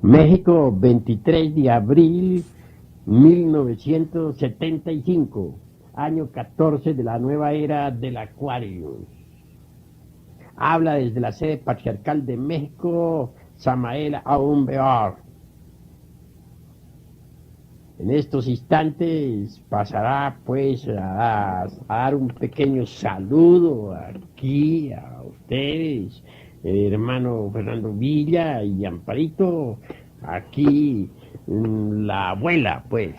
México, 23 de abril 1975, año 14 de la nueva era del Acuario. Habla desde la sede patriarcal de México, Samael Aumbeor. En estos instantes pasará pues a dar un pequeño saludo aquí a ustedes, hermano Fernando Villa y Amparito, aquí la abuela pues.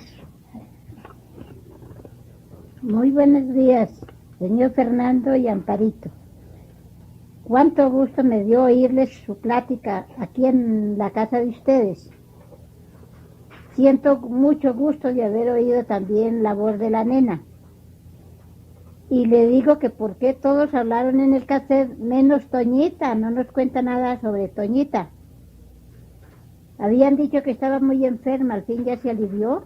Muy buenos días, señor Fernando y Amparito. Cuánto gusto me dio oírles su plática aquí en la casa de ustedes. Siento mucho gusto de haber oído también la voz de la nena. Y le digo que por qué todos hablaron en el cassette, menos Toñita, no nos cuenta nada sobre Toñita. Habían dicho que estaba muy enferma, al fin ya se alivió.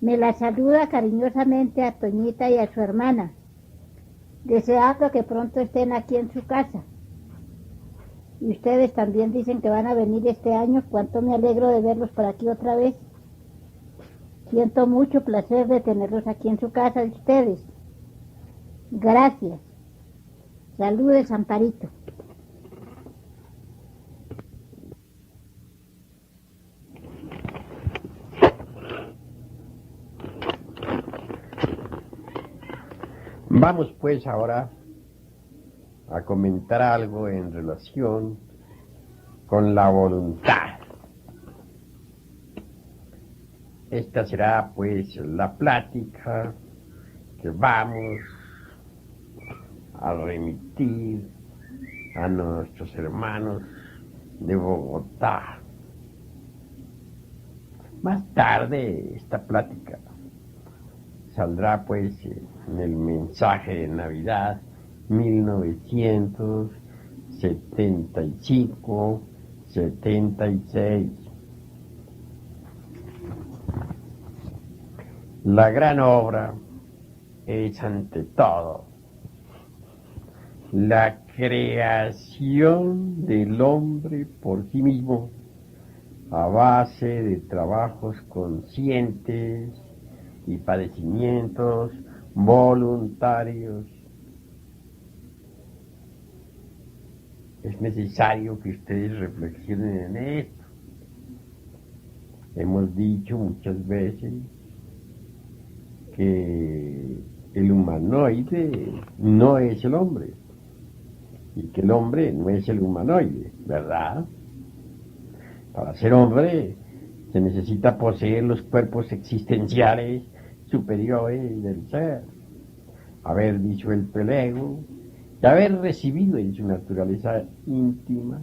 Me la saluda cariñosamente a Toñita y a su hermana, deseando que pronto estén aquí en su casa. Y ustedes también dicen que van a venir este año. Cuánto me alegro de verlos por aquí otra vez. Siento mucho placer de tenerlos aquí en su casa de ustedes. Gracias. Saludes, Amparito. Vamos pues ahora a comentar algo en relación con la voluntad. Esta será pues la plática que vamos a remitir a nuestros hermanos de Bogotá. Más tarde esta plática saldrá pues en el mensaje de Navidad 1975-76. La gran obra es ante todo la creación del hombre por sí mismo a base de trabajos conscientes y padecimientos voluntarios. Es necesario que ustedes reflexionen en esto. Hemos dicho muchas veces que el humanoide no es el hombre y que el hombre no es el humanoide, ¿verdad? Para ser hombre se necesita poseer los cuerpos existenciales superiores del ser, haber disuelto el ego y haber recibido en su naturaleza íntima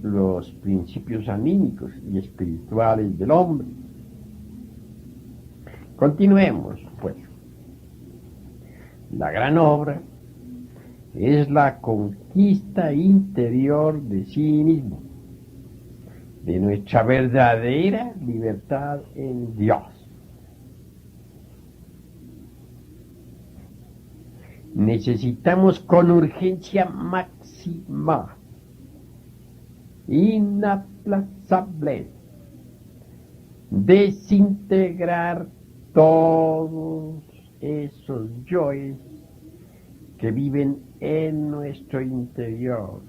los principios anímicos y espirituales del hombre. Continuemos, pues. La gran obra es la conquista interior de sí mismo, de nuestra verdadera libertad en Dios. Necesitamos con urgencia máxima, inaplazable, desintegrar todos esos yoes que viven en nuestro interior,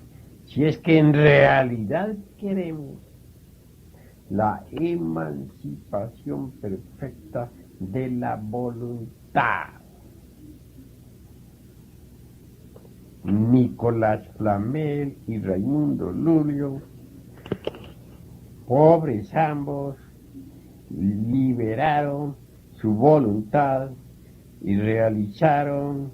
si es que en realidad queremos la emancipación perfecta de la voluntad. Nicolás Flamel y Raimundo Lulio, pobres ambos, liberaron su voluntad y realizaron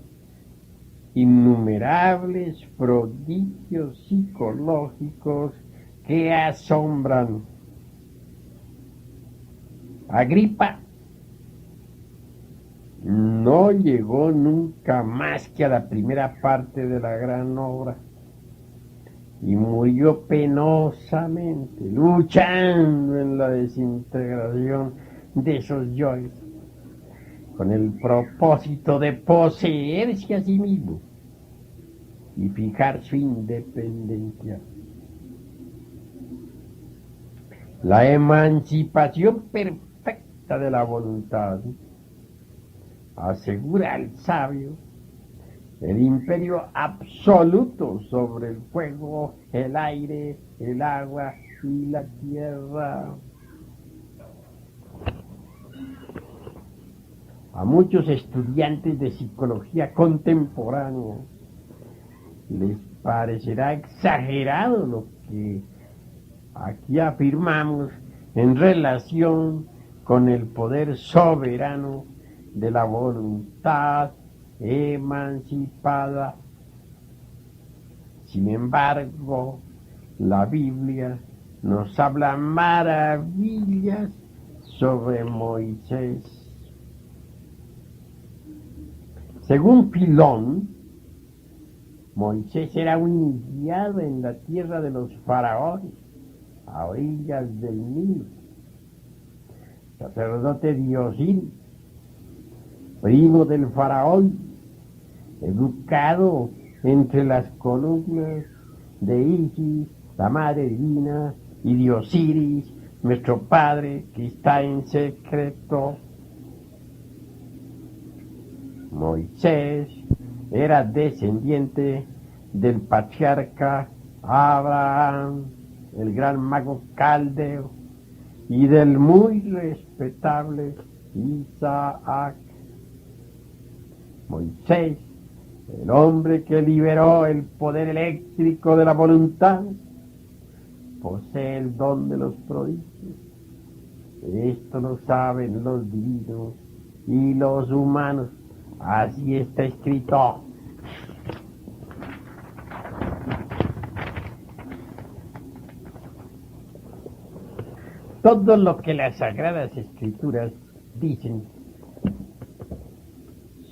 innumerables prodigios psicológicos que asombran. Agripa no llegó nunca más que a la primera parte de la gran obra y murió penosamente, luchando en la desintegración de esos yoes, con el propósito de poseerse a sí mismo y fijar su independencia. La emancipación perfecta de la voluntad asegura al sabio el imperio absoluto sobre el fuego, el aire, el agua y la tierra. A muchos estudiantes de psicología contemporánea les parecerá exagerado lo que aquí afirmamos en relación con el poder soberano de la voluntad emancipada. Sin embargo, la Biblia nos habla maravillas sobre Moisés. Según Filón, Moisés era un iniciado en la tierra de los faraones, a orillas del Nilo. Sacerdote de Osiris, primo del faraón, educado entre las columnas de Isis, la madre divina, y de Osiris, nuestro Padre que está en secreto. Moisés era descendiente del patriarca Abraham, el gran mago caldeo, y del muy respetable Isaac. Moisés, el hombre que liberó el poder eléctrico de la voluntad, posee el don de los prodigios. Esto lo saben los divinos y los humanos. Así está escrito. Todo lo que las Sagradas Escrituras dicen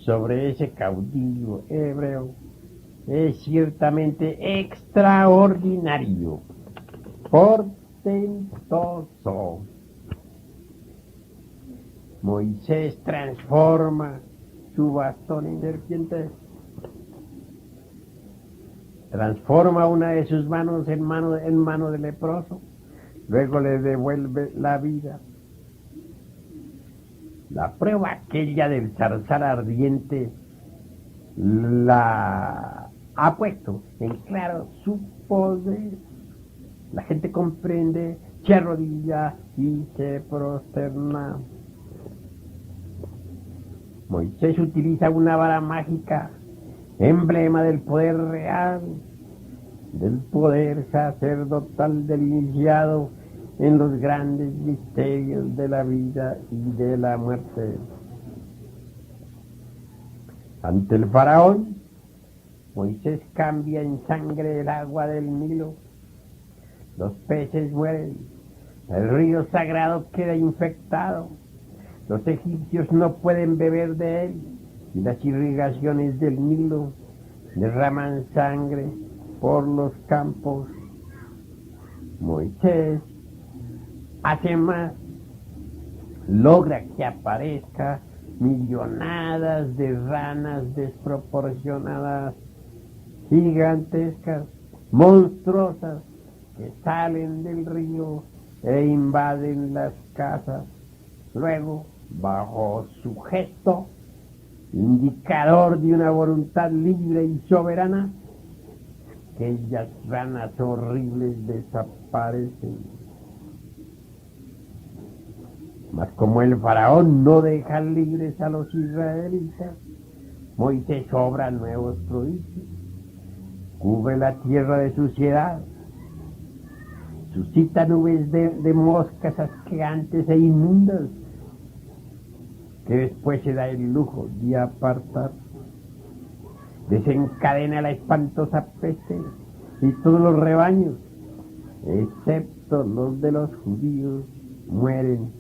sobre ese caudillo hebreo es ciertamente extraordinario, portentoso. Moisés transforma su bastón en serpiente, transforma una de sus manos en mano de leproso, luego le devuelve la vida. La prueba aquella del zarzal ardiente la ha puesto en claro su poder. La gente comprende, se arrodilla y se prosterna. Moisés utiliza una vara mágica, emblema del poder real, del poder sacerdotal del iniciado en los grandes misterios de la vida y de la muerte. Ante el faraón, Moisés cambia en sangre el agua del Nilo. Los peces mueren, el río sagrado queda infectado, los egipcios no pueden beber de él y las irrigaciones del Nilo derraman sangre por los campos. Moisés hace más, logra que aparezca millonadas de ranas desproporcionadas, gigantescas, monstruosas, que salen del río e invaden las casas. Luego, bajo su gesto, indicador de una voluntad libre y soberana, aquellas ranas horribles desaparecen. Mas como el faraón no deja libres a los israelitas, Moisés obra nuevos prodigios, cubre la tierra de suciedad, suscita nubes de moscas asqueantes e inmundas, que después se da el lujo de apartar. Desencadena la espantosa peste y todos los rebaños, excepto los de los judíos, mueren.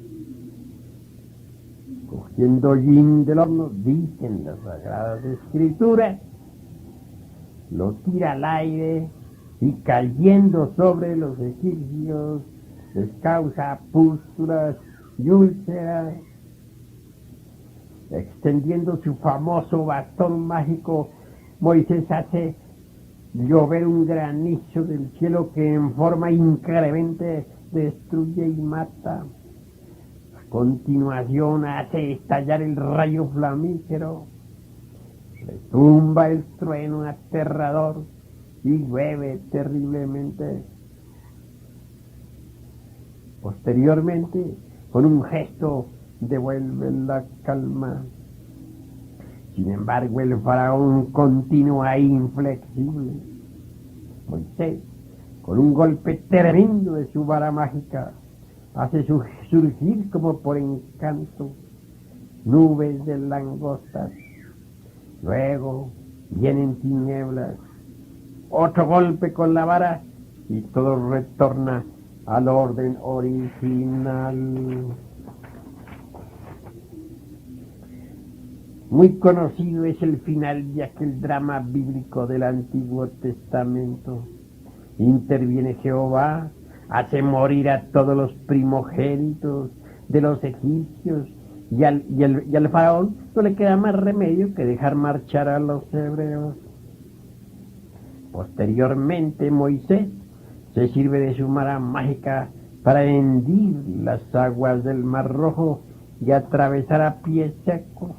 Cogiendo hollín del horno, dicen las Sagradas Escrituras, lo tira al aire y cayendo sobre los egipcios les causa pústulas y úlceras. Extendiendo su famoso bastón mágico, Moisés hace llover un granizo del cielo que en forma inclemente destruye y mata. A continuación hace estallar el rayo flamígero, retumba el trueno aterrador y llueve terriblemente. Posteriormente, con un gesto, devuelve la calma. Sin embargo, el faraón continúa inflexible. Moisés, con un golpe tremendo de su vara mágica, hace surgir como por encanto nubes de langostas. Luego vienen tinieblas. Otro golpe con la vara y todo retorna al orden original. Muy conocido es el final de aquel drama bíblico del Antiguo Testamento. Interviene Jehová, hace morir a todos los primogénitos de los egipcios y al faraón no le queda más remedio que dejar marchar a los hebreos. Posteriormente Moisés se sirve de su vara mágica para hendir las aguas del Mar Rojo y atravesar a pies secos.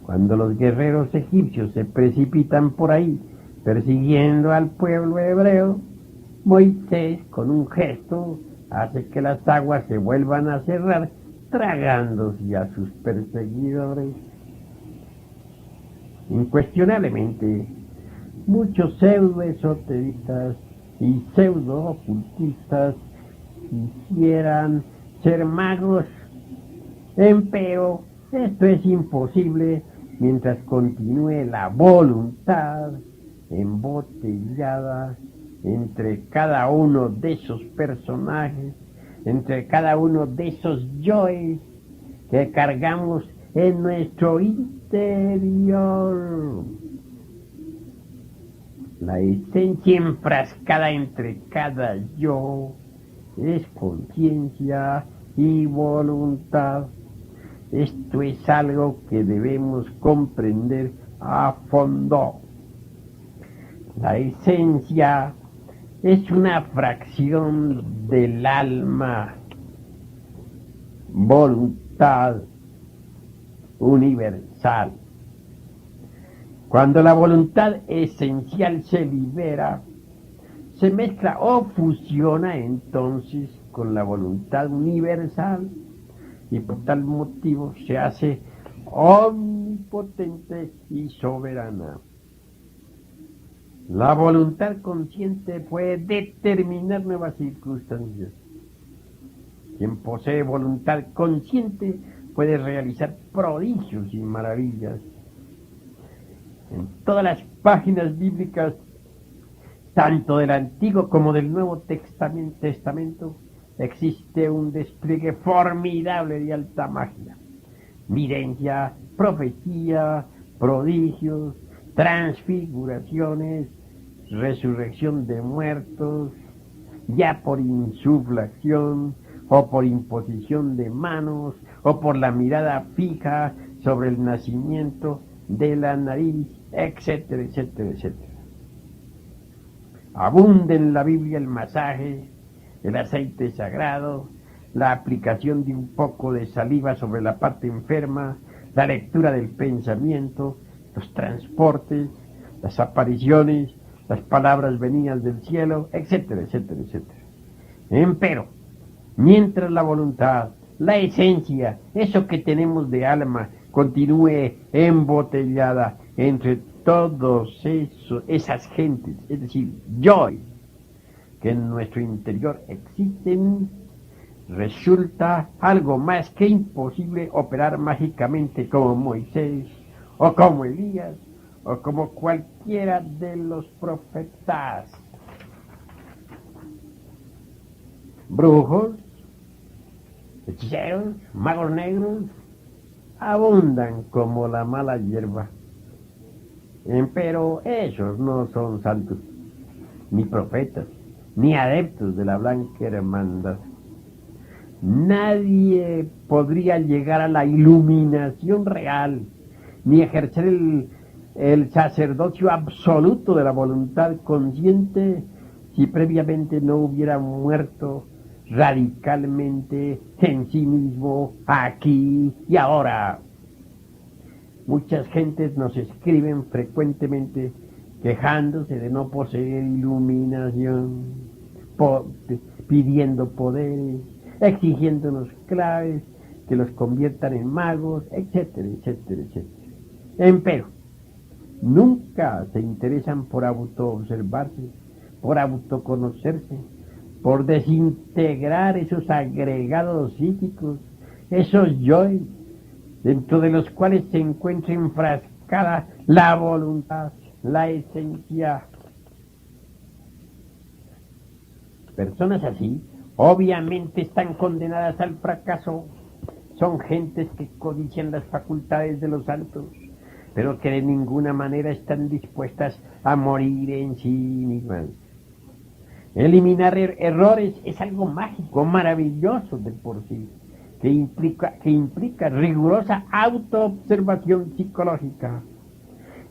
Cuando los guerreros egipcios se precipitan por ahí persiguiendo al pueblo hebreo, Moisés con un gesto hace que las aguas se vuelvan a cerrar, tragándose a sus perseguidores. Incuestionablemente, muchos pseudo-esoteristas y pseudo-ocultistas quisieran ser magos, empero esto es imposible mientras continúe la voluntad embotellada entre cada uno de esos personajes, entre cada uno de esos yoes que cargamos en nuestro interior. La esencia enfrascada entre cada yo es conciencia y voluntad. Esto es algo que debemos comprender a fondo. La esencia es una fracción del alma, voluntad universal. Cuando la voluntad esencial se libera, se mezcla o fusiona entonces con la voluntad universal y por tal motivo se hace omnipotente y soberana. La voluntad consciente puede determinar nuevas circunstancias. Quien posee voluntad consciente puede realizar prodigios y maravillas. En todas las páginas bíblicas, tanto del Antiguo como del Nuevo Testamento, existe un despliegue formidable de alta magia, videncia, profecía, prodigios, transfiguraciones, resurrección de muertos, ya por insuflación o por imposición de manos o por la mirada fija sobre el nacimiento de la nariz, etcétera, etcétera, etcétera. Abunda en la Biblia el masaje, el aceite sagrado, la aplicación de un poco de saliva sobre la parte enferma, la lectura del pensamiento, los transportes, las apariciones, las palabras venidas del cielo, etcétera, etcétera, etcétera. Empero, mientras la voluntad, la esencia, eso que tenemos de alma, continúe embotellada entre todos esas gentes, es decir, yo, que en nuestro interior existen, resulta algo más que imposible operar mágicamente como Moisés, o como Elías, o como cualquiera de los profetas. Brujos, hechiceros, magos negros, abundan como la mala hierba. Pero ellos no son santos, ni profetas, ni adeptos de la blanca hermandad. Nadie podría llegar a la iluminación real, ni ejercer el sacerdocio absoluto de la voluntad consciente si previamente no hubiera muerto radicalmente en sí mismo, aquí y ahora. Muchas gentes nos escriben frecuentemente quejándose de no poseer iluminación, pidiendo poderes, exigiéndonos claves que los conviertan en magos, etcétera, etcétera, etcétera. Empero, nunca se interesan por autoobservarse, por autoconocerse, por desintegrar esos agregados psíquicos, esos yoes, dentro de los cuales se encuentra enfrascada la voluntad, la esencia. Personas así, obviamente, están condenadas al fracaso. Son gentes que codician las facultades de los santos, pero que de ninguna manera están dispuestas a morir en sí mismas. Eliminar errores es algo mágico, maravilloso de por sí, que implica rigurosa autoobservación psicológica.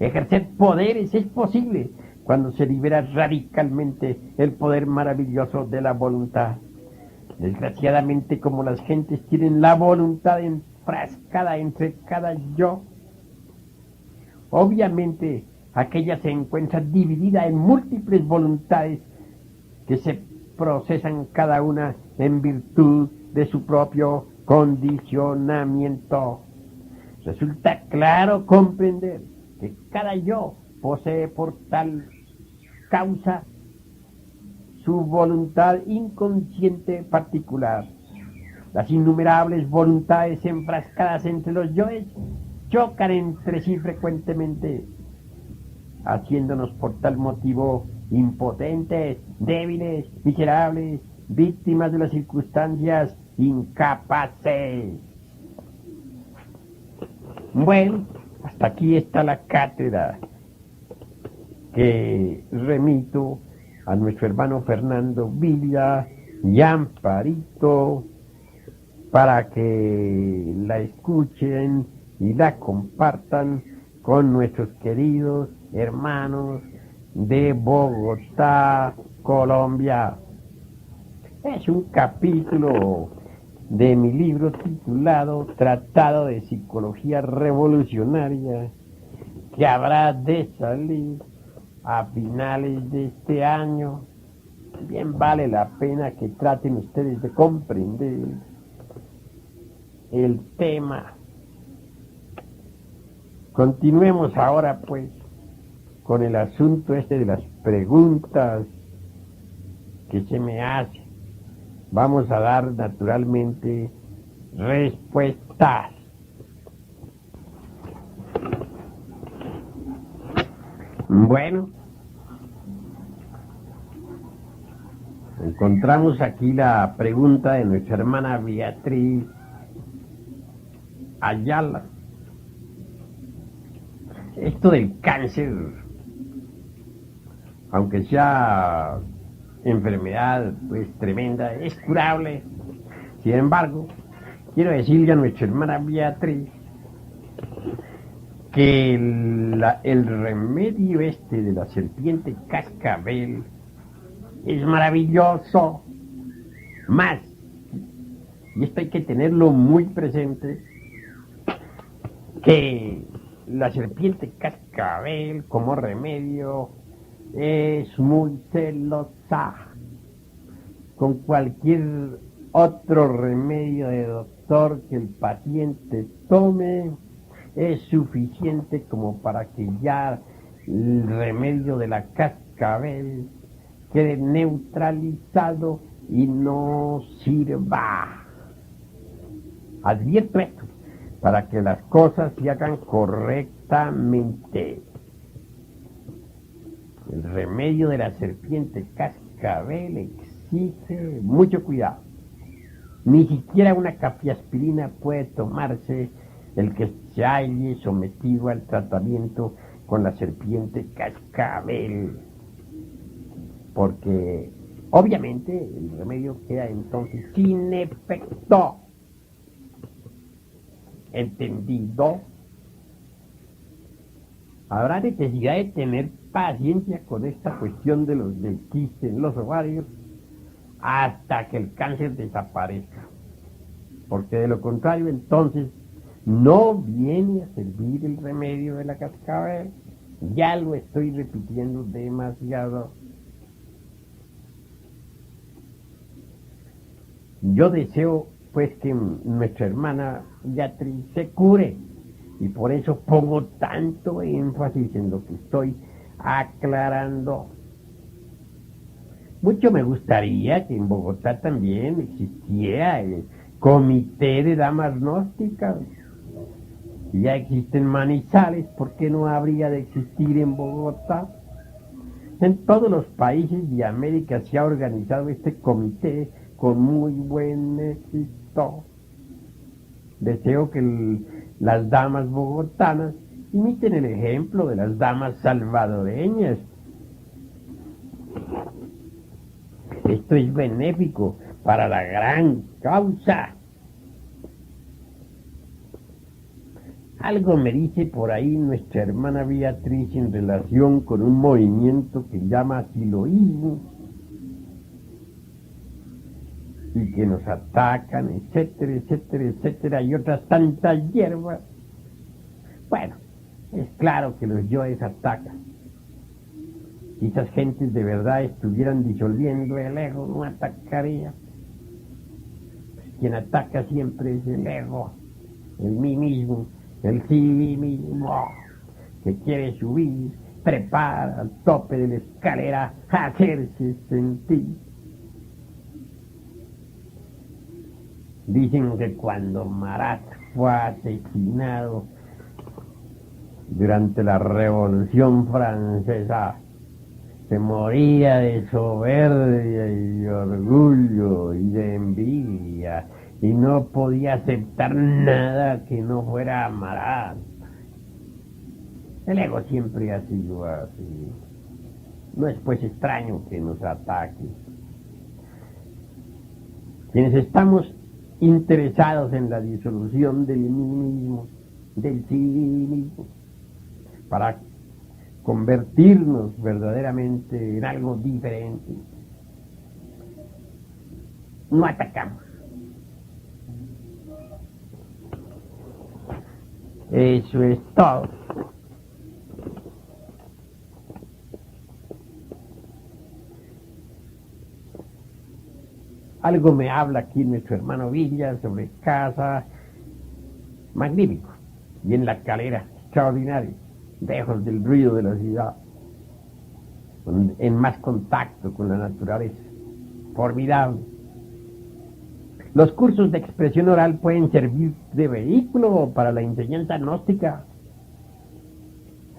Ejercer poderes es posible cuando se libera radicalmente el poder maravilloso de la voluntad. Desgraciadamente, como las gentes tienen la voluntad enfrascada entre cada yo, obviamente aquella se encuentra dividida en múltiples voluntades que se procesan cada una en virtud de su propio condicionamiento. Resulta claro comprender que cada yo posee por tal causa su voluntad inconsciente particular. Las innumerables voluntades enfrascadas entre los yoes chocan entre sí frecuentemente, haciéndonos por tal motivo impotentes, débiles, miserables, víctimas de las circunstancias, incapaces. Bueno, hasta aquí está la cátedra que remito a nuestro hermano Fernando Villa y Amparito para que la escuchen y la compartan con nuestros queridos hermanos de Bogotá, Colombia. Es un capítulo de mi libro titulado Tratado de Psicología Revolucionaria, que habrá de salir a finales de este año. Bien vale la pena que traten ustedes de comprender el tema. Continuemos ahora pues con el asunto este de las preguntas que se me hacen. Vamos a dar naturalmente respuestas. Bueno, encontramos aquí la pregunta de nuestra hermana Beatriz Ayala. Esto del cáncer, aunque sea enfermedad pues tremenda, es curable. Sin embargo, quiero decirle a nuestra hermana Beatriz que el remedio este de la serpiente cascabel es maravilloso. Más, y esto hay que tenerlo muy presente, que la serpiente cascabel como remedio es muy celosa. Con cualquier otro remedio de doctor que el paciente tome es suficiente como para que ya el remedio de la cascabel quede neutralizado y no sirva. Advierto esto para que las cosas se hagan correctamente. El remedio de la serpiente cascabel exige mucho cuidado. Ni siquiera una cafiaspirina puede tomarse el que se haya sometido al tratamiento con la serpiente cascabel, porque obviamente el remedio queda entonces sin efecto. ¿Entendido? Habrá necesidad de tener paciencia con esta cuestión de los del quiste en los ovarios hasta que el cáncer desaparezca. Porque de lo contrario, entonces, no viene a servir el remedio de la cascabel. Ya lo estoy repitiendo demasiado. Yo deseo, pues, que nuestra hermana Beatriz se cure. Y por eso pongo tanto énfasis en lo que estoy aclarando. Mucho me gustaría que en Bogotá también existiera el Comité de Damas Gnósticas. Si ya existe en Manizales, ¿por qué no habría de existir en Bogotá? En todos los países de América se ha organizado este comité con muy buen éxito. Deseo que las damas bogotanas imiten el ejemplo de las damas salvadoreñas. Esto es benéfico para la gran causa. Algo me dice por ahí nuestra hermana Beatriz en relación con un movimiento que llama siloísmo y que nos atacan, etcétera, etcétera, etcétera, y otras tantas hierbas. Bueno, es claro que los yoes atacan. Si esas gentes de verdad estuvieran disolviendo el ego, no atacaría. Quien ataca siempre es el ego, el mí mismo, el sí mismo, que quiere subir, trepar al tope de la escalera, hacerse sentir. Dicen que cuando Marat fue asesinado durante la Revolución Francesa, se moría de soberbia y de orgullo y de envidia y no podía aceptar nada que no fuera Marat. El ego siempre ha sido así. No es pues extraño que nos ataque. Quienes estamos interesados en la disolución del mí mismo, del sí mismo, para convertirnos verdaderamente en algo diferente, no atacamos. Eso es todo. Algo me habla aquí nuestro hermano Villa sobre casa, magnífico, y en la calera, extraordinario, lejos del ruido de la ciudad, en más contacto con la naturaleza, formidable. Los cursos de expresión oral pueden servir de vehículo para la enseñanza gnóstica.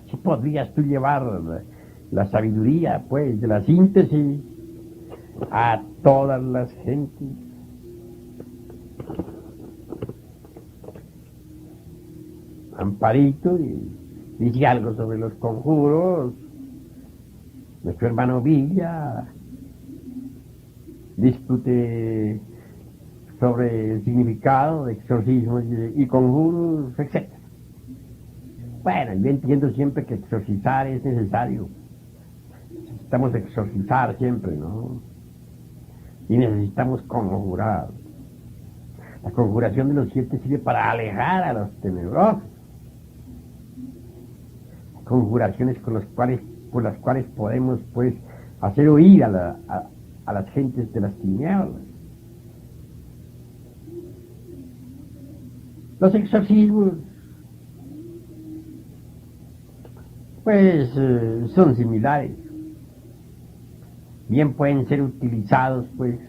Así podrías tú llevar la sabiduría, pues, de la síntesis a todas las gentes. Amparito dice algo sobre los conjuros. Nuestro hermano Villa discute sobre el significado de exorcismos y conjuros, etc. Bueno, yo entiendo siempre que exorcizar es necesario. Necesitamos exorcizar siempre, ¿no? Y necesitamos conjurar. La conjuración de los 7 sirve para alejar a los tenebrosos. Conjuraciones con las cuales podemos, pues, hacer huir a las gentes de las tinieblas. Los exorcismos, pues, son similares. Bien pueden ser utilizados, pues,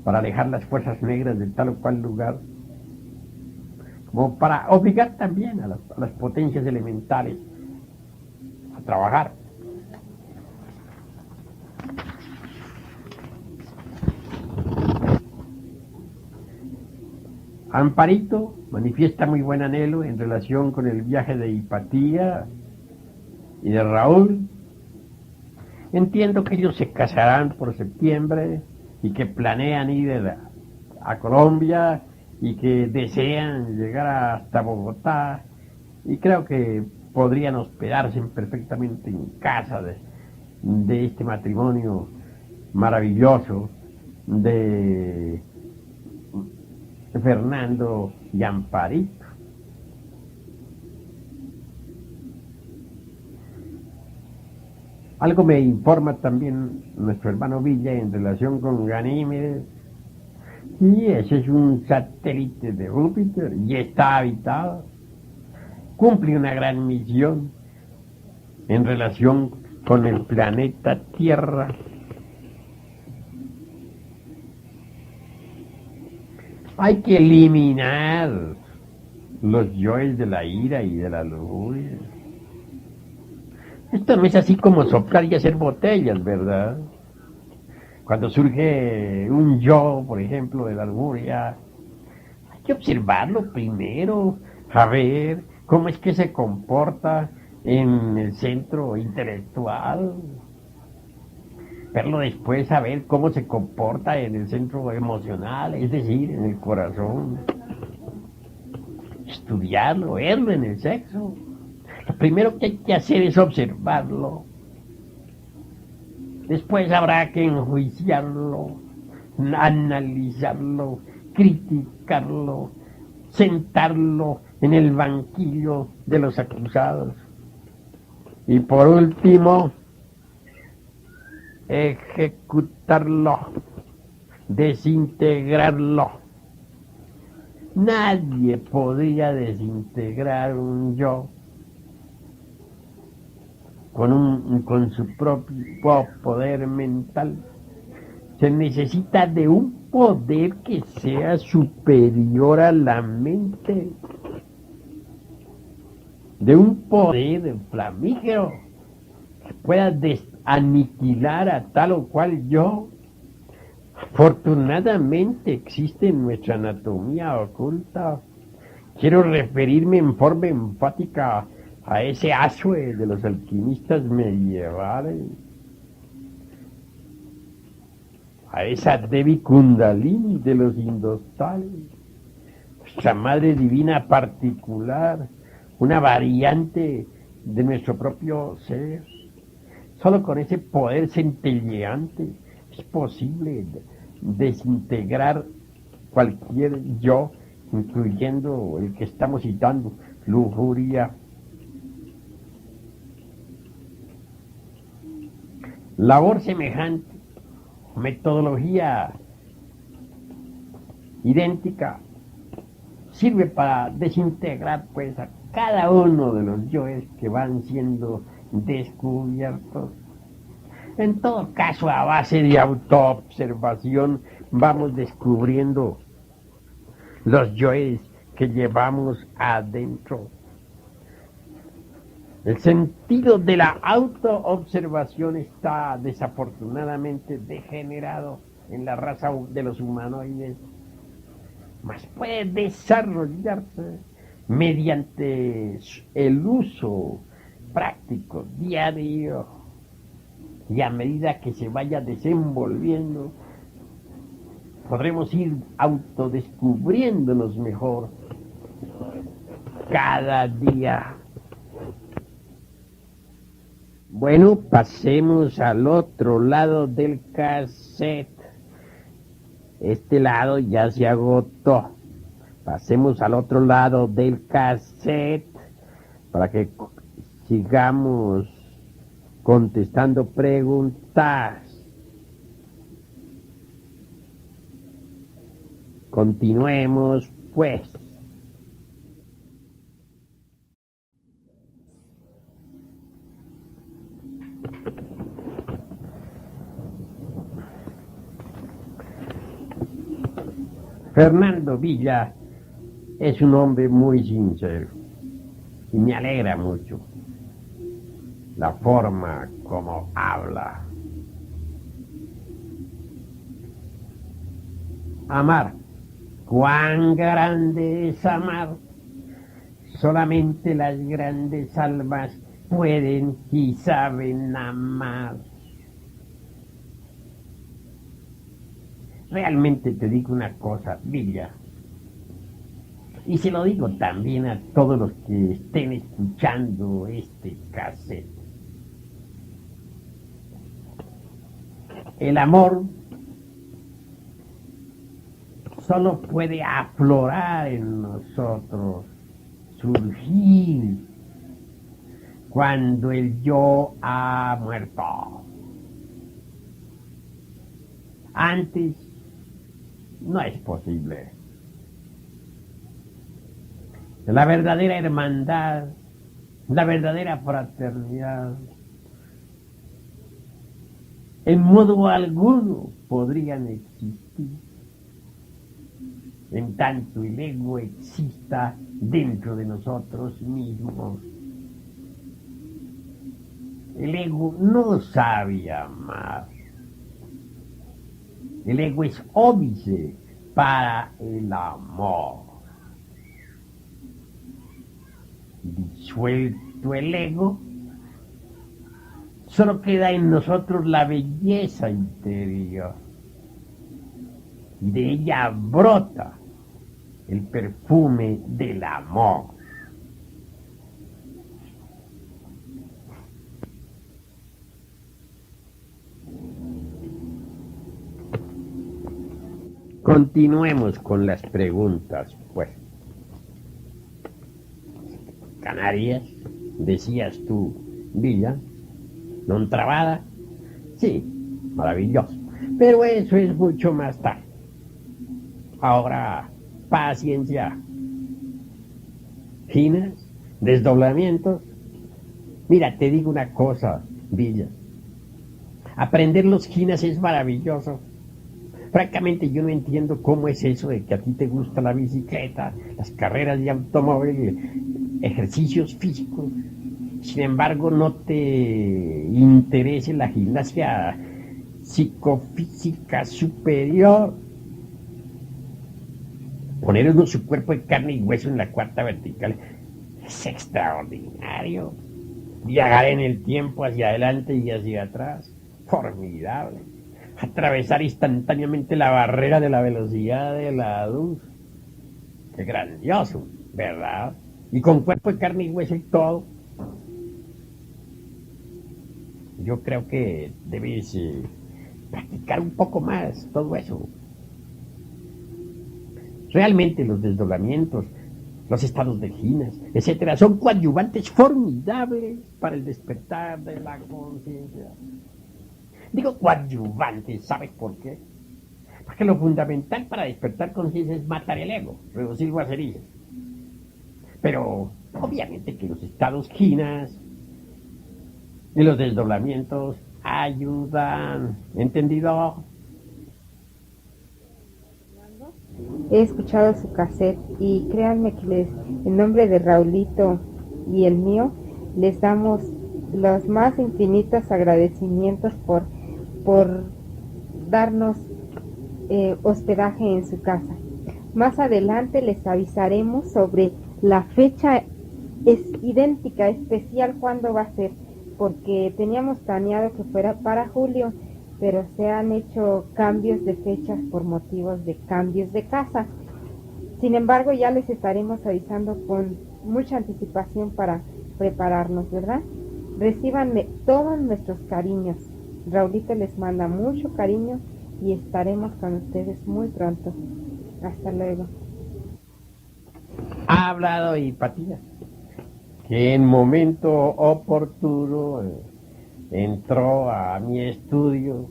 para alejar las fuerzas negras de tal o cual lugar, como para obligar también a las potencias elementales a trabajar. Amparito manifiesta muy buen anhelo en relación con el viaje de Hipatía y de Raúl. Entiendo que ellos se casarán por septiembre y que planean ir a Colombia y que desean llegar hasta Bogotá, y creo que podrían hospedarse perfectamente en casa de este matrimonio maravilloso de Fernando y Amparito. Algo me informa también nuestro hermano Villa en relación con Ganímedes. Y ese es un satélite de Júpiter y está habitado. Cumple una gran misión en relación con el planeta Tierra. Hay que eliminar los yoes de la ira y de la lujuria. Esto no es así como soplar y hacer botellas, ¿verdad? Cuando surge un yo, por ejemplo, de la lujuria, hay que observarlo primero, a ver cómo es que se comporta en el centro intelectual. Verlo después, a ver cómo se comporta en el centro emocional, es decir, en el corazón. Estudiarlo, verlo en el sexo. Lo primero que hay que hacer es observarlo. Después habrá que enjuiciarlo, analizarlo, criticarlo, sentarlo en el banquillo de los acusados. Y por último, ejecutarlo, desintegrarlo. Nadie podría desintegrar un yo con su propio poder mental. Se necesita de un poder que sea superior a la mente, de un poder flamígero que pueda aniquilar a tal o cual yo. Afortunadamente existe en nuestra anatomía oculta. Quiero referirme en forma enfática a ese asue de los alquimistas medievales, a esa Devi Kundalini de los indostales, nuestra Madre Divina particular, una variante de nuestro propio ser. Solo con ese poder centelleante es posible desintegrar cualquier yo, incluyendo el que estamos citando, lujuria. Labor semejante, metodología idéntica, sirve para desintegrar pues a cada uno de los yoes que van siendo descubiertos. En todo caso, a base de autoobservación, vamos descubriendo los yoes que llevamos adentro. El sentido de la autoobservación está desafortunadamente degenerado en la raza de los humanoides, mas puede desarrollarse mediante el uso práctico, diario, y a medida que se vaya desenvolviendo, podremos ir autodescubriéndonos mejor cada día. Bueno, pasemos al otro lado del cassette. Este lado ya se agotó. Pasemos al otro lado del cassette para que sigamos contestando preguntas. Continuemos, pues. Fernando Villa es un hombre muy sincero y me alegra mucho la forma como habla. Amar. Cuán grande es amar. Solamente las grandes almas pueden y saben amar. Realmente te digo una cosa, Villa, Y se lo digo también a todos los que estén escuchando este cassette. El amor solo puede aflorar en nosotros, surgir cuando el yo ha muerto. Antes no es posible. La verdadera hermandad, la verdadera fraternidad, en modo alguno podrían existir en tanto el ego exista dentro de nosotros mismos. El ego no sabe amar. El ego es óbice para el amor. Disuelto el ego, solo queda en nosotros la belleza interior. Y de ella brota el perfume del amor. Continuemos con las preguntas, pues. Canarias, decías tú, Villa, non trabada, sí, maravilloso, pero eso es mucho más tarde. Ahora, paciencia. Ginas, desdoblamientos. Mira, te digo una cosa, Villa. Aprender los ginas es maravilloso. Francamente, yo no entiendo cómo es eso de que a ti te gusta la bicicleta, las carreras de automóvil, ejercicios físicos. Sin embargo, no te interese la gimnasia psicofísica superior. Poner uno su cuerpo de carne y hueso en la cuarta vertical es extraordinario. Viajar en el tiempo hacia adelante y hacia atrás, formidable. Atravesar instantáneamente la barrera de la velocidad de la luz. Qué grandioso, ¿verdad? Y con cuerpo de carne y hueso y todo. Yo creo que debes practicar un poco más todo eso. Realmente los desdoblamientos, los estados de ginas, etcétera, son coadyuvantes formidables para el despertar de la conciencia. Digo coadyuvantes, ¿sabes por qué? Porque lo fundamental para despertar conciencia es matar el ego, reducirlo a cenizas. Pero obviamente que los estados ginas y los desdoblamientos ayudan. ¿Entendido? He escuchado su cassette y créanme que en nombre de Raulito y el mío, les damos los más infinitos agradecimientos por darnos hospedaje en su casa. Más adelante les avisaremos sobre la fecha idéntica, especial, cuándo va a ser, porque teníamos planeado que fuera para julio, pero se han hecho cambios de fechas por motivos de cambios de casa. Sin embargo, ya les estaremos avisando con mucha anticipación para prepararnos, ¿verdad? Recíbanme todos nuestros cariños. Raulito les manda mucho cariño y estaremos con ustedes muy pronto. Hasta luego. Ha hablado Hipatía, que en momento oportuno entró a mi estudio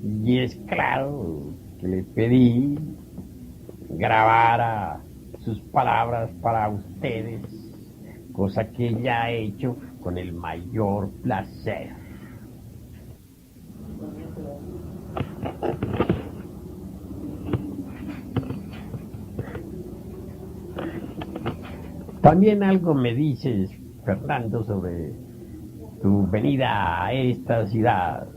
y es claro que le pedí grabara sus palabras para ustedes, cosa que ella ha hecho con el mayor placer. También algo me dices, Fernando, sobre tu venida a esta ciudad,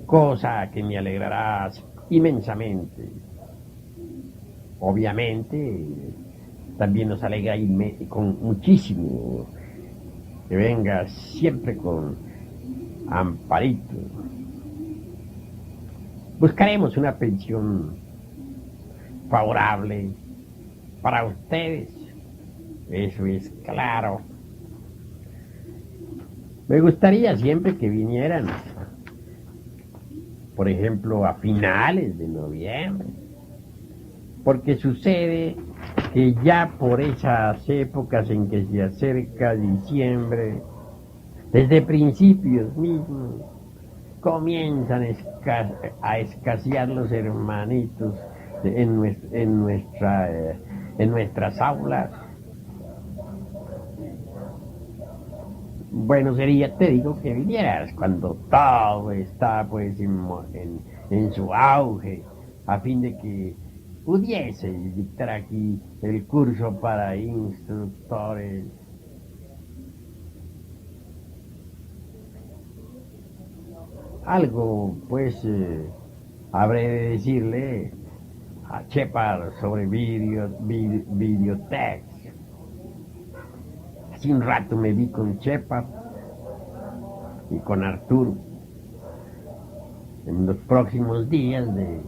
cosa que me alegrará inmensamente. Obviamente, también nos alegra con muchísimo que vengas siempre con Amparito. Buscaremos una pensión favorable para ustedes. Eso es claro. Me gustaría siempre que vinieran, por ejemplo, a finales de noviembre, porque sucede que ya por esas épocas en que se acerca diciembre, desde principios mismos, comienzan a escasear los hermanitos en nuestras aulas. Bueno, sería, te digo, que vinieras cuando todo está pues en su auge, a fin de que pudiese dictar aquí el curso para instructores. Algo, pues, habré de decirle a Shepard sobre videotex. Hace un rato me vi con Shepard y con Arturo. En los próximos días de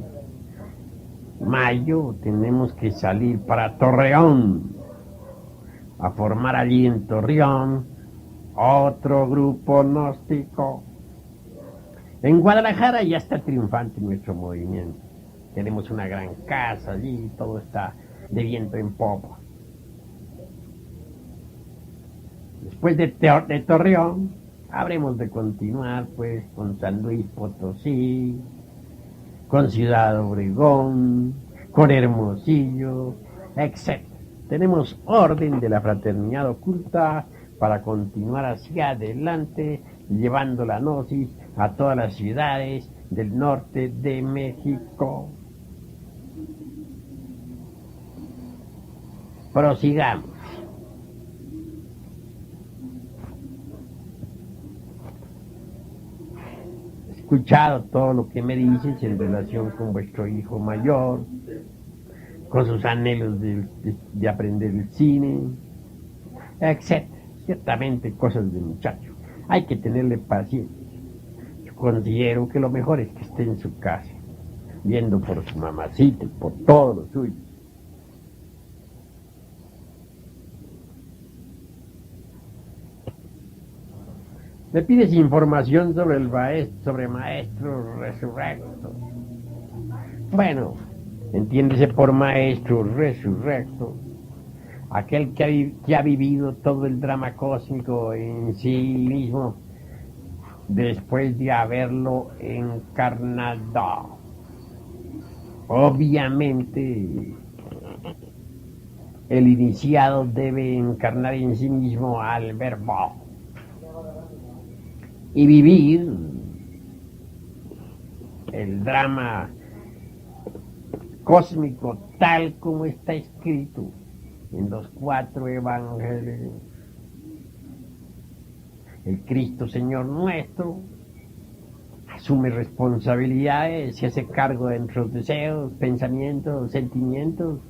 mayo tenemos que salir para Torreón, a formar allí en Torreón otro grupo gnóstico. En Guadalajara ya está triunfante nuestro movimiento. Tenemos una gran casa allí, todo está de viento en popa. Después de Torreón, habremos de continuar pues con San Luis Potosí, con Ciudad Obregón, con Hermosillo, etc. Tenemos orden de la fraternidad oculta para continuar hacia adelante, llevando la gnosis a todas las ciudades del norte de México. Prosigamos. He escuchado todo lo que me dices en relación con vuestro hijo mayor, con sus anhelos de aprender el cine, etc. Ciertamente cosas de muchacho. Hay que tenerle paciencia. Yo considero que lo mejor es que esté en su casa, viendo por su mamacita y por todos los suyos. Me pides información sobre maestro resurrecto. Bueno, entiéndese por maestro resurrecto aquel que ha vivido todo el drama cósmico en sí mismo después de haberlo encarnado. Obviamente, el iniciado debe encarnar en sí mismo al verbo y vivir el drama cósmico tal como está escrito en los 4 evangelios. El Cristo Señor nuestro asume responsabilidades, se hace cargo de nuestros deseos, pensamientos, sentimientos,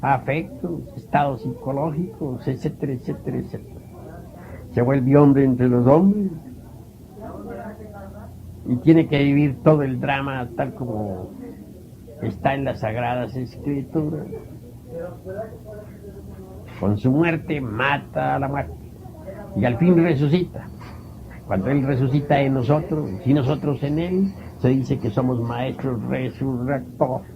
afectos, estados psicológicos, etcétera, etcétera, etcétera. Se vuelve hombre entre los hombres y tiene que vivir todo el drama tal como está en las Sagradas Escrituras. Con su muerte mata a la muerte y al fin resucita. Cuando Él resucita en nosotros y nosotros en Él, se dice que somos maestros resurrectores.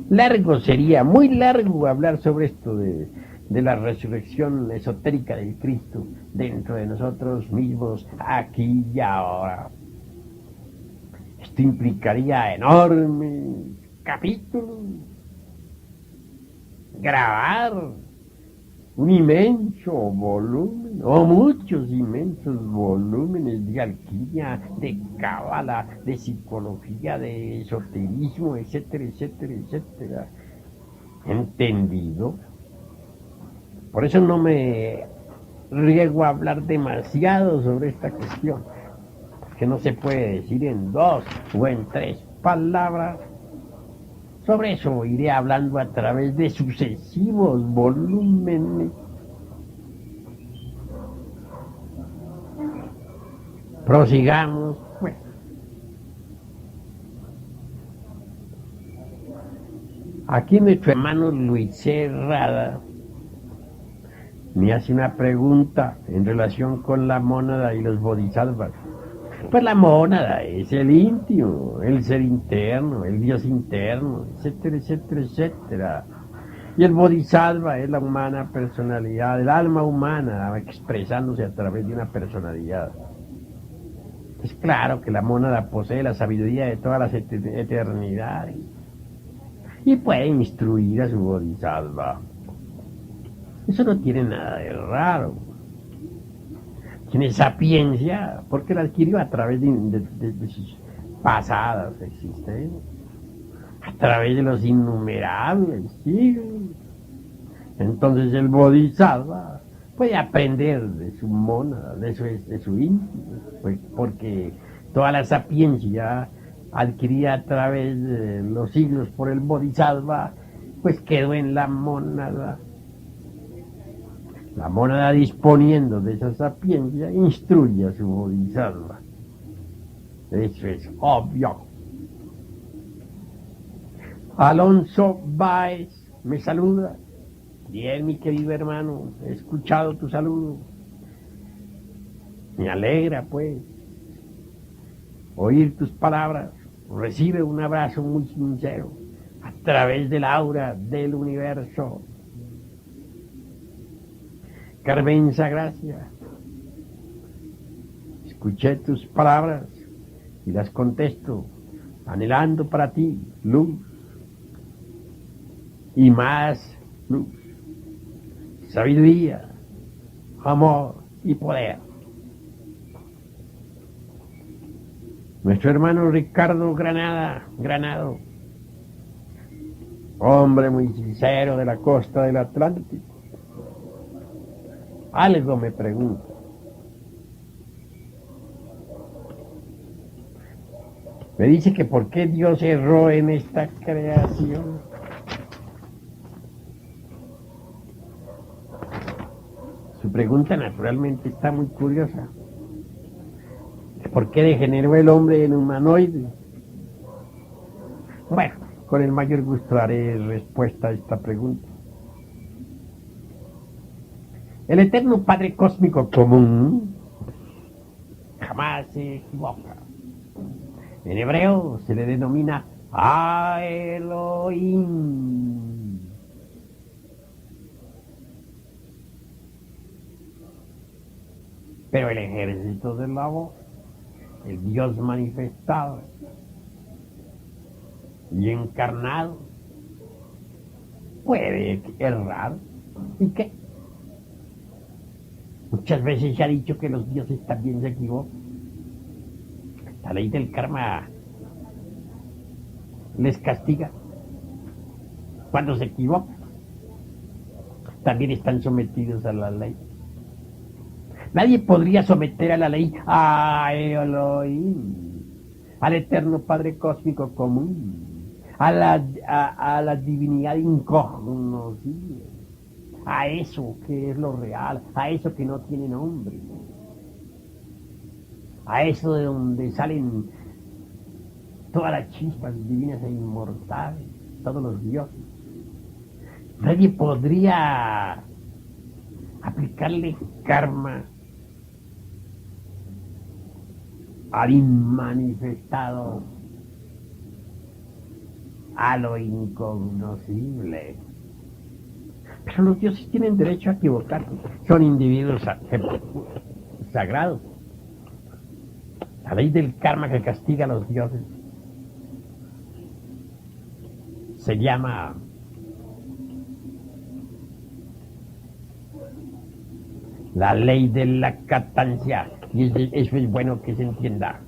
Largo sería, muy largo hablar sobre esto de la resurrección esotérica del Cristo dentro de nosotros mismos, aquí y ahora. Esto implicaría enormes capítulos, grabar un inmenso volumen, o muchos inmensos volúmenes de alquimia, de cábala, de psicología, de esoterismo, etcétera, etcétera, etcétera. ¿Entendido? Por eso no me riego a hablar demasiado sobre esta cuestión, que no se puede decir en 2 o en 3 palabras. Sobre eso iré hablando a través de sucesivos volúmenes. Prosigamos, pues. Aquí nuestro hermano Luis Herrada me hace una pregunta en relación con la mónada y los bodhisattvas. Pues la mónada es el íntimo, el ser interno, el Dios interno, etcétera, etcétera, etcétera. Y el bodhisattva es la humana personalidad, el alma humana expresándose a través de una personalidad. Es claro que la mónada posee la sabiduría de todas las eternidades y puede instruir a su bodhisattva. Eso no tiene nada de raro. Tiene sapiencia porque la adquirió a través de sus pasadas existencias, a través de los innumerables siglos. Entonces el bodhisattva puede aprender de su mónada, de su íntimo, pues porque toda la sapiencia adquirida a través de los siglos por el bodhisattva, pues quedó en la mónada. La mónada, disponiendo de esa sapiencia, instruye a su bodhisattva. Eso es obvio. Alonso Báez me saluda. Bien, mi querido hermano, he escuchado tu saludo. Me alegra, pues, oír tus palabras. Recibe un abrazo muy sincero a través del aura del universo. Carmenza, gracias. Escuché tus palabras y las contesto, anhelando para ti luz y más luz, sabiduría, amor y poder. Nuestro hermano Ricardo Granado, hombre muy sincero de la costa del Atlántico, algo me pregunta. Me dice que por qué Dios erró en esta creación. Su pregunta naturalmente está muy curiosa. ¿Por qué degeneró el hombre en humanoide? Bueno, con el mayor gusto daré respuesta a esta pregunta. El eterno Padre Cósmico Común jamás se equivoca. En hebreo se le denomina Elohim. Pero el ejército del la voz, el Dios manifestado y encarnado, puede errar. ¿Y qué? Muchas veces se ha dicho que los dioses también se equivocan. La ley del karma les castiga cuando se equivocan. También están sometidos a la ley. Nadie podría someter a la ley a Elohim, al eterno Padre Cósmico Común, a la divinidad incognoscible, a eso que es lo real, a eso que no tiene nombre, a eso de donde salen todas las chispas divinas e inmortales, todos los dioses. Nadie podría aplicarle karma al inmanifestado, a lo incognoscible. Pero los dioses tienen derecho a equivocarse, son individuos sagrados. La ley del karma que castiga a los dioses se llama la ley de la catancia, y eso es bueno que se entienda.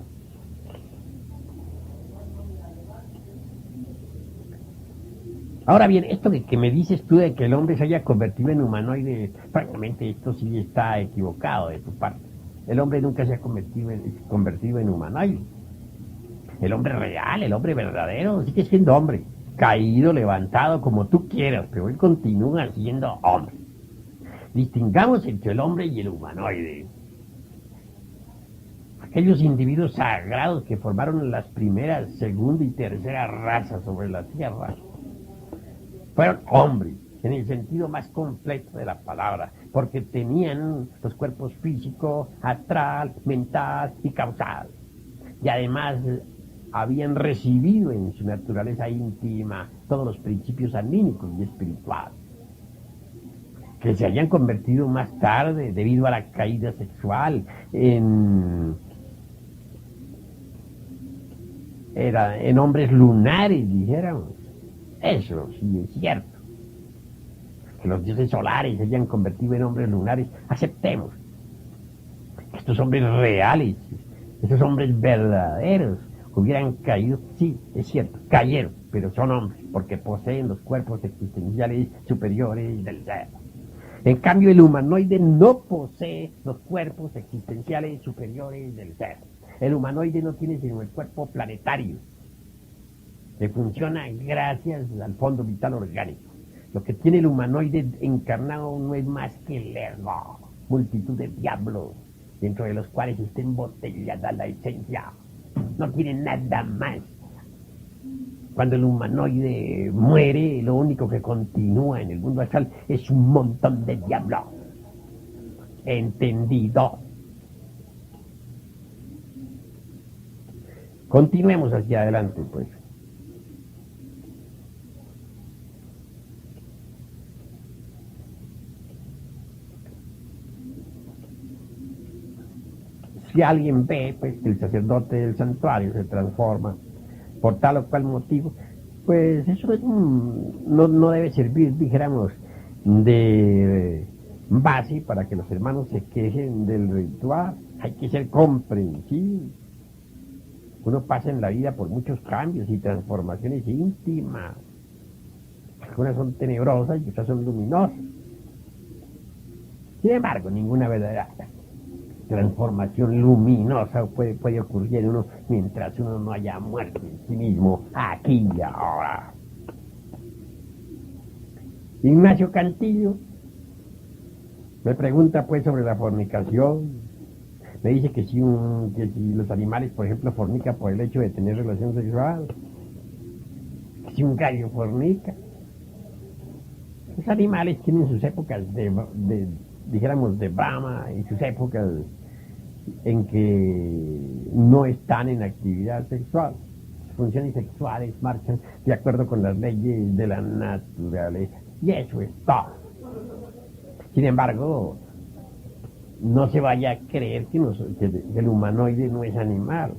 Ahora bien, esto que me dices tú de que el hombre se haya convertido en humanoide, francamente esto sí está equivocado de tu parte. El hombre nunca se ha convertido en humanoide. El hombre real, el hombre verdadero, sigue siendo hombre, caído, levantado, como tú quieras, pero él continúa siendo hombre. Distingamos entre el hombre y el humanoide. Aquellos individuos sagrados que formaron las primeras, segunda y tercera razas sobre la tierra Fueron hombres, en el sentido más completo de la palabra, porque tenían los cuerpos físico, astral, mental y causal. Y además habían recibido en su naturaleza íntima todos los principios anímicos y espirituales, que se habían convertido más tarde, debido a la caída sexual, en hombres lunares, dijéramos. Eso sí es cierto. Que los dioses solares se hayan convertido en hombres lunares, aceptemos. Estos hombres reales, esos hombres verdaderos, hubieran caído, sí, es cierto, cayeron, pero son hombres, porque poseen los cuerpos existenciales superiores del ser. En cambio, el humanoide no posee los cuerpos existenciales superiores del ser. El humanoide no tiene sino el cuerpo planetario, que funciona gracias al fondo vital orgánico. Lo que tiene el humanoide encarnado no es más que el ego, multitud de diablos, dentro de los cuales está embotellada la esencia. No tiene nada más. Cuando el humanoide muere, lo único que continúa en el mundo astral es un montón de diablos. ¿Entendido? Continuemos hacia adelante, pues. Si alguien ve, pues, que el sacerdote del santuario se transforma por tal o cual motivo, pues eso es no debe servir, dijéramos, de base para que los hermanos se quejen del ritual. Hay que ser comprensivos. Uno pasa en la vida por muchos cambios y transformaciones íntimas. Algunas son tenebrosas y otras son luminosas. Sin embargo, ninguna verdadera transformación luminosa puede ocurrir en uno mientras uno no haya muerto en sí mismo, aquí y ahora. Ignacio Cantillo me pregunta pues sobre la fornicación. Me dice que si los animales, por ejemplo, fornican por el hecho de tener relación sexual, que si un gallo fornica. Los animales tienen sus épocas dijéramos, de Brahma, y sus épocas en que no están en actividad sexual. Sus funciones sexuales marchan de acuerdo con las leyes de la naturaleza. Y eso es todo. Sin embargo, no se vaya a creer que el humanoide no es animal.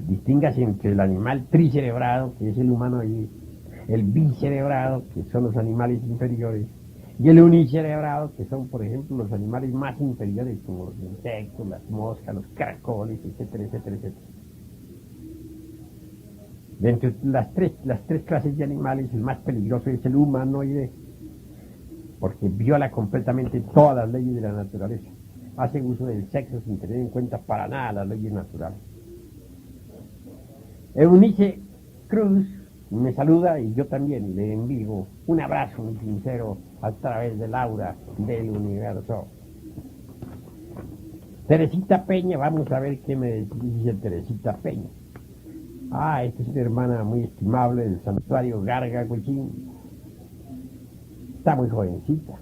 Distíngase entre el animal tricerebrado, que es el humanoide, el bicerebrado, que son los animales inferiores, y el unicerebrado, que son, por ejemplo, los animales más inferiores, como los insectos, las moscas, los caracoles, etcétera, etcétera, etcétera. De entre las tres clases de animales, el más peligroso es el humanoide, porque viola completamente todas las leyes de la naturaleza. Hace uso del sexo sin tener en cuenta para nada las leyes naturales. Eunice Cruz me saluda y yo también le envío un abrazo muy sincero a través del aura del universo. Teresita Peña, vamos a ver qué me dice Teresita Peña. Esta es una hermana muy estimable del santuario Garga Cuchín. Está muy jovencita.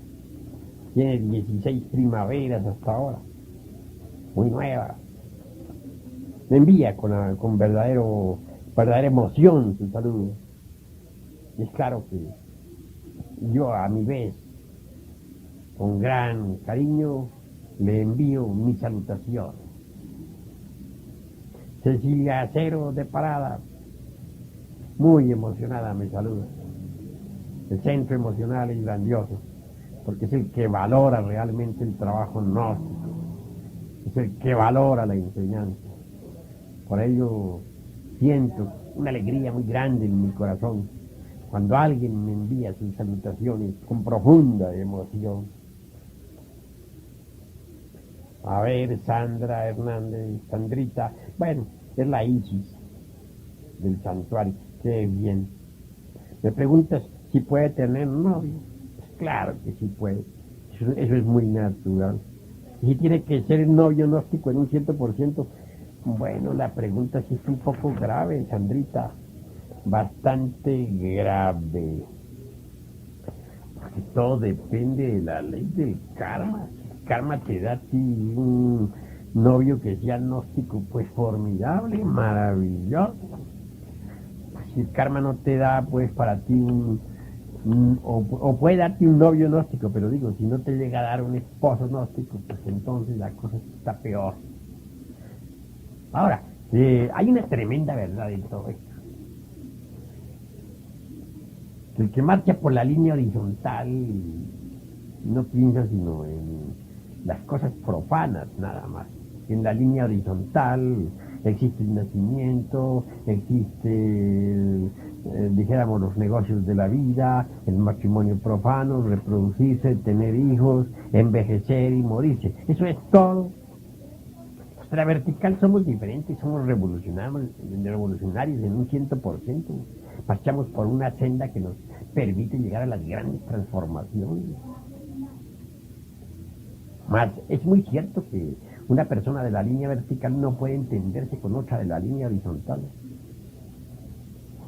Tiene 16 primaveras hasta ahora. Muy nueva. Me envía con verdadera emoción su saludo. Y es claro que yo a mi vez, con gran cariño, le envío mi salutación. Cecilia Acero de Parada, muy emocionada, me saluda. El centro emocional es grandioso, porque es el que valora realmente el trabajo gnóstico, es el que valora la enseñanza. Por ello siento una alegría muy grande en mi corazón cuando alguien me envía sus salutaciones con profunda emoción. A ver, Sandra Hernández, Sandrita, bueno, es la Isis del santuario, qué bien. Me preguntas si puede tener novio. Pues claro que sí puede, eso es muy natural. Y si tiene que ser novio gnóstico en un 100%, bueno, la pregunta sí es un poco grave, Sandrita, bastante grave. Porque todo depende de la ley del karma. El karma te da a ti un novio que sea gnóstico, pues formidable, maravilloso. Si el karma no te da, pues para ti o puede darte un novio gnóstico, pero digo, si no te llega a dar un esposo gnóstico, pues entonces la cosa está peor. Ahora, hay una tremenda verdad en todo esto. El que marcha por la línea horizontal no piensa sino en las cosas profanas nada más. En la línea horizontal existe el nacimiento, existe, dijéramos, los negocios de la vida, el matrimonio profano, reproducirse, tener hijos, envejecer y morirse. Eso es todo. La vertical somos diferentes, somos revolucionarios en un 100%. Marchamos por una senda que nos permite llegar a las grandes transformaciones. Más, es muy cierto que una persona de la línea vertical no puede entenderse con otra de la línea horizontal.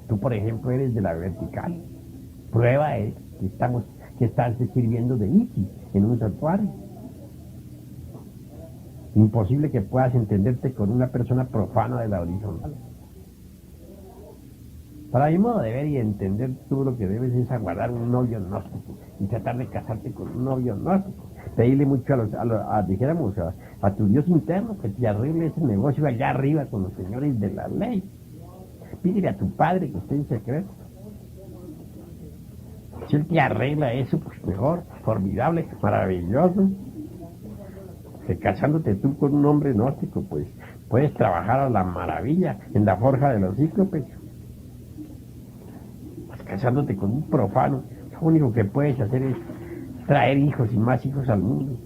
Tú, por ejemplo, eres de la vertical. Prueba es que estás sirviendo de Iki en un santuario. Imposible que puedas entenderte con una persona profana de la horizontal. Para mi modo de ver y entender, tú lo que debes es aguardar un novio gnóstico y tratar de casarte con un novio gnóstico. Pedirle mucho a tu Dios interno que te arregle ese negocio allá arriba con los señores de la ley. Pídele a tu padre que esté en secreto. Si él te arregla eso, pues mejor, formidable, maravilloso. Que casándote tú con un hombre gnóstico, pues puedes trabajar a la maravilla en la forja de los cíclopes. Pues casándote con un profano, lo único que puedes hacer es traer hijos y más hijos al mundo.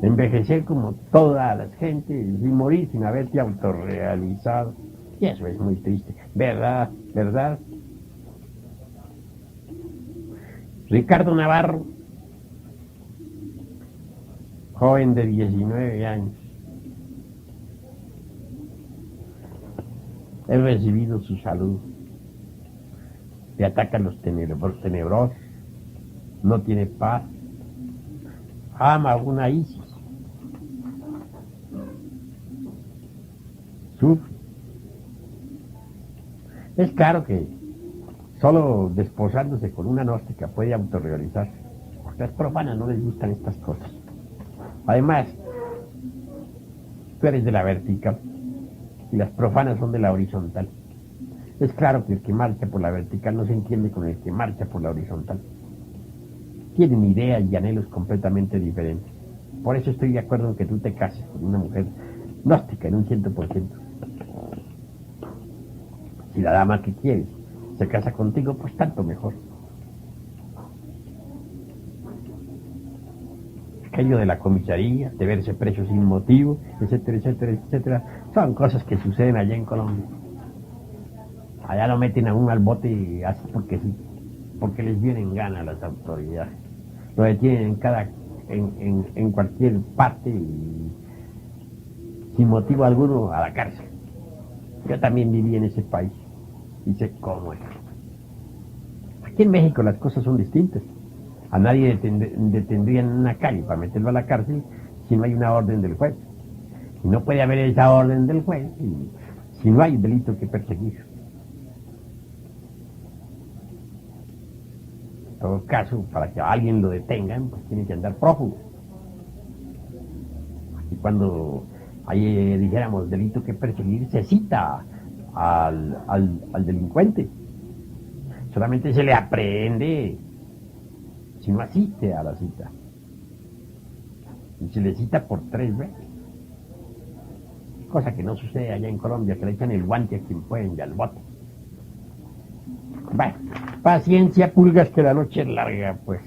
Envejecer como toda la gente y morir sin haberte autorrealizado. Y eso es muy triste. ¿Verdad? ¿Verdad? Ricardo Navarro, joven de 19 años. He recibido su salud. Le atacan los tenebrosos. No tiene paz. Ama a una Isis. Sufre. Es claro que solo desposándose con una gnóstica puede autorrealizarse. Porque las profanas no les gustan estas cosas. Además, tú eres de la vertical y las profanas son de la horizontal. Es claro que el que marcha por la vertical no se entiende con el que marcha por la horizontal. Tienen ideas y anhelos completamente diferentes. Por eso estoy de acuerdo en que tú te cases con una mujer gnóstica en un 100%. Si la dama que quieres se casa contigo, pues tanto mejor. Aquello de la comisaría, de verse preso sin motivo, etcétera, etcétera, etcétera, son cosas que suceden allá en Colombia. Allá lo meten a uno al bote así porque sí, porque les vienen ganas las autoridades. Lo detienen en cualquier parte y sin motivo alguno a la cárcel. Yo también viví en ese país y sé cómo es. Aquí en México las cosas son distintas. A nadie detendrían en una calle para meterlo a la cárcel si no hay una orden del juez. Y no puede haber esa orden del juez si no hay delito que perseguir. En todo caso, para que a alguien lo detengan, pues tiene que andar prófugo. Y cuando hay, dijéramos, delito que perseguir, se cita al delincuente. Solamente se le aprehende si no asiste a la cita. Y se le cita por 3 veces. Cosa que no sucede allá en Colombia, que le echan el guante a quien pueden y al bote. Bueno, paciencia, pulgas, que la noche es larga, pues.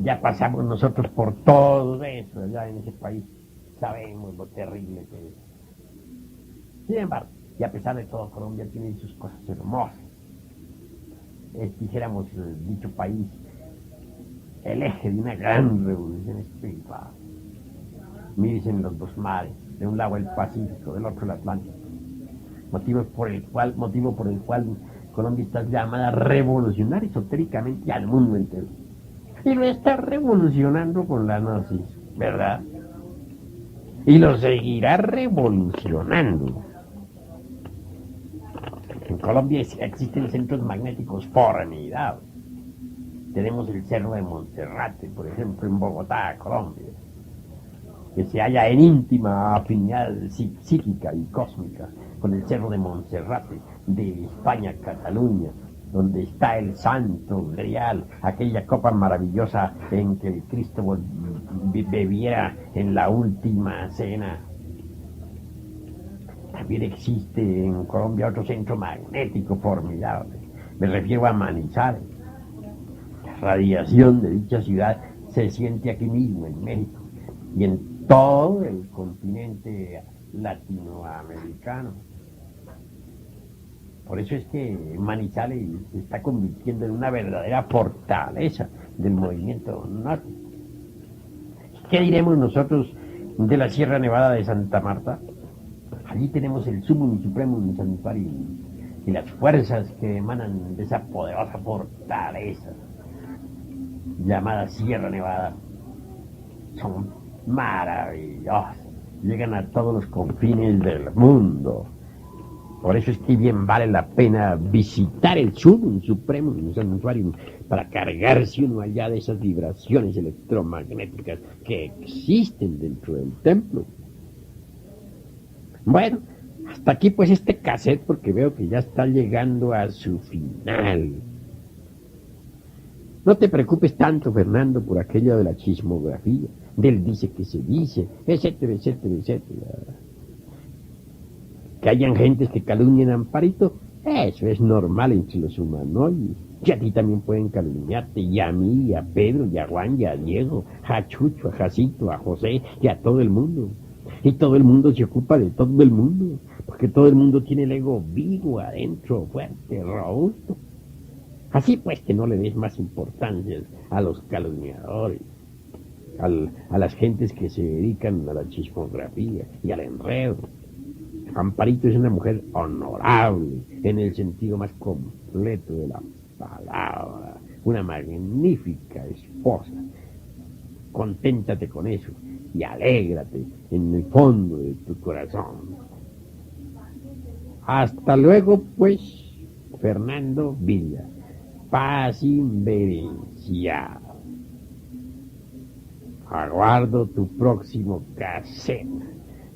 Ya pasamos nosotros por todo eso allá en ese país. Sabemos lo terrible que es. Sin embargo, y a pesar de todo, Colombia tiene sus cosas hermosas. Dijéramos, dicho país, el eje de una gran revolución espiritual. Miren los dos mares, de un lado el Pacífico, del otro el Atlántico. Motivo por el cual Colombia está llamada a revolucionar esotéricamente al mundo entero. Y lo está revolucionando con la gnosis, ¿verdad? Y lo seguirá revolucionando. En Colombia existen centros magnéticos formidables. Tenemos el Cerro de Monserrate, por ejemplo, en Bogotá, Colombia, que se halla en íntima afinidad psíquica y cósmica con el Cerro de Monserrate de España, Cataluña, donde está el Santo Grial, aquella copa maravillosa en que el Cristo bebiera en la última cena. También existe en Colombia otro centro magnético formidable. Me refiero a Manizales. La radiación de dicha ciudad se siente aquí mismo, en México, y en todo el continente latinoamericano. Por eso es que Manizales se está convirtiendo en una verdadera fortaleza del movimiento gnóstico. ¿Qué diremos nosotros de la Sierra Nevada de Santa Marta? Allí tenemos el Sumum Supremum Sanctuarium y las fuerzas que emanan de esa poderosa fortaleza llamada Sierra Nevada son maravillosas, llegan a todos los confines del mundo. Por eso es que bien vale la pena visitar el Sumum Supremum Sanctuarium para cargarse uno allá de esas vibraciones electromagnéticas que existen dentro del templo. Bueno, hasta aquí pues este cassette, porque veo que ya está llegando a su final. No te preocupes tanto, Fernando, por aquello de la chismografía, del dice que se dice, etcétera, etcétera, etcétera. Que hayan gentes que calumnien a Amparito, eso es normal entre los humanoides. Y a ti también pueden calumniarte, y a mí, y a Pedro, y a Juan, y a Diego, a Chucho, a Jacito, a José, y a todo el mundo. Y todo el mundo se ocupa de todo el mundo, porque todo el mundo tiene el ego vivo adentro, fuerte, robusto. Así pues que no le des más importancia a los calumniadores, a las gentes que se dedican a la chismografía y al enredo. Amparito es una mujer honorable en el sentido más completo de la palabra, una magnífica esposa. Conténtate con eso y alégrate en el fondo de tu corazón. Hasta luego, pues, Fernando Villa, paz inverenciado. Aguardo tu próximo cassette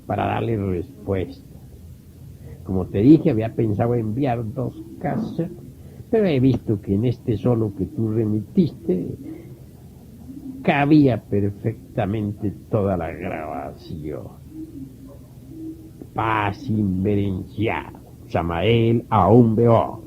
para darle respuesta. Como te dije, había pensado enviar 2 cassettes, pero he visto que en este solo que tú remitiste cabía perfectamente toda la grabación. Paz inverenciado. Samael Aumbeor.